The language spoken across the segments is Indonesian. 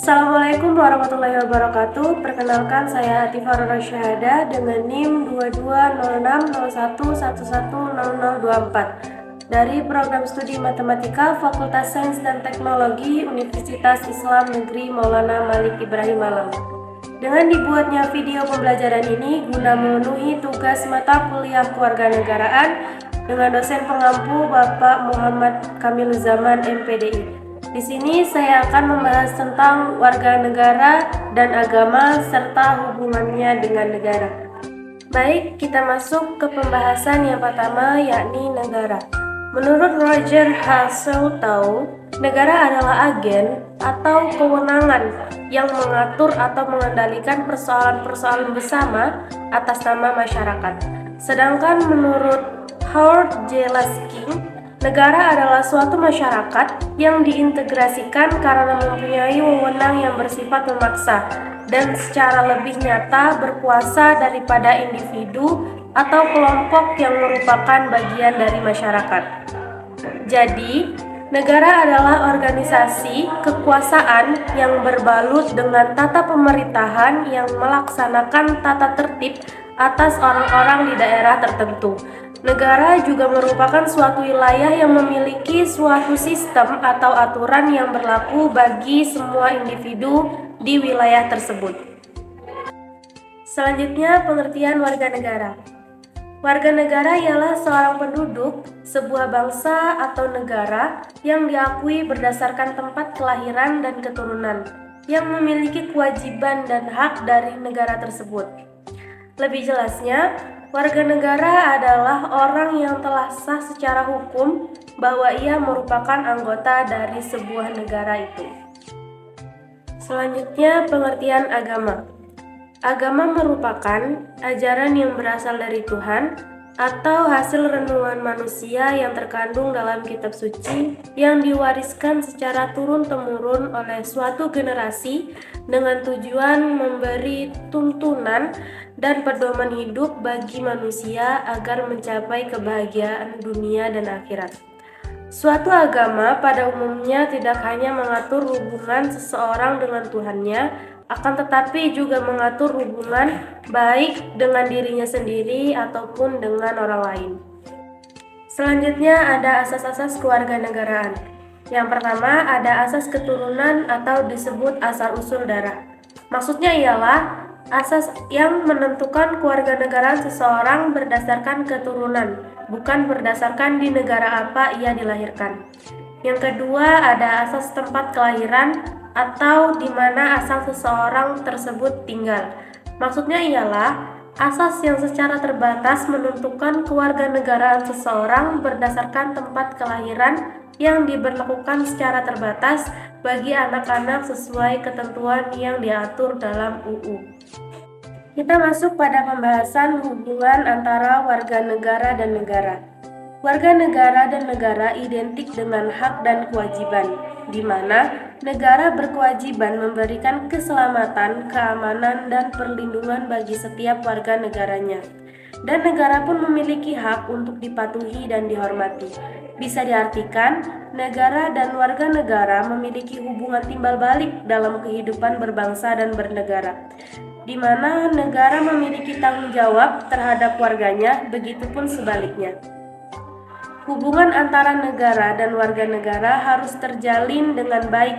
Assalamualaikum warahmatullahi wabarakatuh. Perkenalkan, saya Atifah Rora Syahada dengan NIM 220601110024 dari Program Studi Matematika Fakultas Sains dan Teknologi Universitas Islam Negeri Maulana Malik Ibrahim Malang. Dengan dibuatnya video pembelajaran ini guna memenuhi tugas mata kuliah kewarganegaraan dengan dosen pengampu Bapak Muhammad Kamil Zaman MPDI. Di sini saya akan membahas tentang warga negara dan agama serta hubungannya dengan negara. Baik, kita masuk ke pembahasan yang pertama, yakni negara. Menurut Roger Hasseltau, negara adalah agen atau kewenangan yang mengatur atau mengendalikan persoalan-persoalan bersama atas nama masyarakat. Sedangkan menurut Howard J. Laskin, negara adalah suatu masyarakat yang diintegrasikan karena mempunyai wewenang yang bersifat memaksa dan secara lebih nyata berkuasa daripada individu atau kelompok yang merupakan bagian dari masyarakat. Jadi, negara adalah organisasi kekuasaan yang berbalut dengan tata pemerintahan yang melaksanakan tata tertib atas orang-orang di daerah tertentu. Negara juga merupakan suatu wilayah yang memiliki suatu sistem atau aturan yang berlaku bagi semua individu di wilayah tersebut. Selanjutnya, pengertian warga negara. Warga negara ialah seorang penduduk sebuah bangsa atau negara yang diakui berdasarkan tempat kelahiran dan keturunan, yang memiliki kewajiban dan hak dari negara tersebut. Lebih jelasnya, warga negara adalah orang yang telah sah secara hukum bahwa ia merupakan anggota dari sebuah negara itu. Selanjutnya, pengertian agama. Agama merupakan ajaran yang berasal dari Tuhan atau hasil renungan manusia yang terkandung dalam kitab suci yang diwariskan secara turun-temurun oleh suatu generasi dengan tujuan memberi tuntunan dan pedoman hidup bagi manusia agar mencapai kebahagiaan dunia dan akhirat. Suatu agama pada umumnya tidak hanya mengatur hubungan seseorang dengan Tuhannya, akan tetapi juga mengatur hubungan baik dengan dirinya sendiri ataupun dengan orang lain. Selanjutnya ada asas-asas kewarganegaraan. Yang pertama ada asas keturunan atau disebut asal-usul darah. Maksudnya ialah asas yang menentukan kewarganegaraan seseorang berdasarkan keturunan, bukan berdasarkan di negara apa ia dilahirkan. Yang kedua ada asas tempat kelahiran atau di mana asal seseorang tersebut tinggal. Maksudnya ialah asas yang secara terbatas menentukan kewarganegaraan seseorang berdasarkan tempat kelahiran yang diberlakukan secara terbatas bagi anak-anak sesuai ketentuan yang diatur dalam UU. Kita masuk pada pembahasan hubungan antara warga negara dan negara. Warga negara dan negara identik dengan hak dan kewajiban, di mana negara berkewajiban memberikan keselamatan, keamanan, dan perlindungan bagi setiap warga negaranya. Dan negara pun memiliki hak untuk dipatuhi dan dihormati. Bisa diartikan, negara dan warga negara memiliki hubungan timbal balik dalam kehidupan berbangsa dan bernegara, di mana negara memiliki tanggung jawab terhadap warganya, begitupun sebaliknya. Hubungan antara negara dan warga negara harus terjalin dengan baik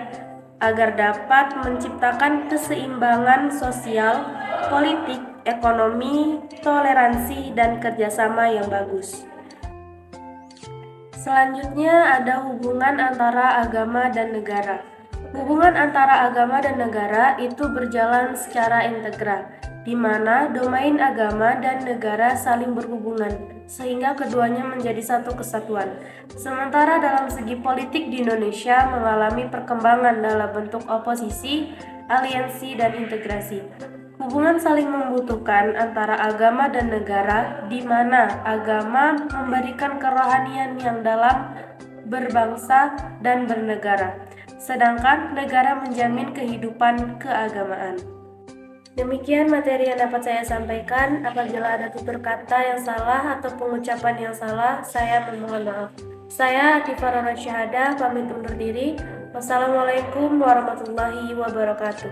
agar dapat menciptakan keseimbangan sosial, politik, ekonomi, toleransi, dan kerjasama yang bagus. Selanjutnya ada hubungan antara agama dan negara. Hubungan antara agama dan negara itu berjalan secara integral, di mana domain agama dan negara saling berhubungan, sehingga keduanya menjadi satu kesatuan. Sementara dalam segi politik di Indonesia mengalami perkembangan dalam bentuk oposisi, aliansi, dan integrasi. Hubungan saling membutuhkan antara agama dan negara, di mana agama memberikan kerohanian yang dalam berbangsa dan bernegara, sedangkan negara menjamin kehidupan keagamaan. Demikian materi yang dapat saya sampaikan. Apabila ada tutur kata yang salah atau pengucapan yang salah, saya memohon maaf. Saya Atifah Rora Syahada, pamit undur diri. Wassalamualaikum warahmatullahi wabarakatuh.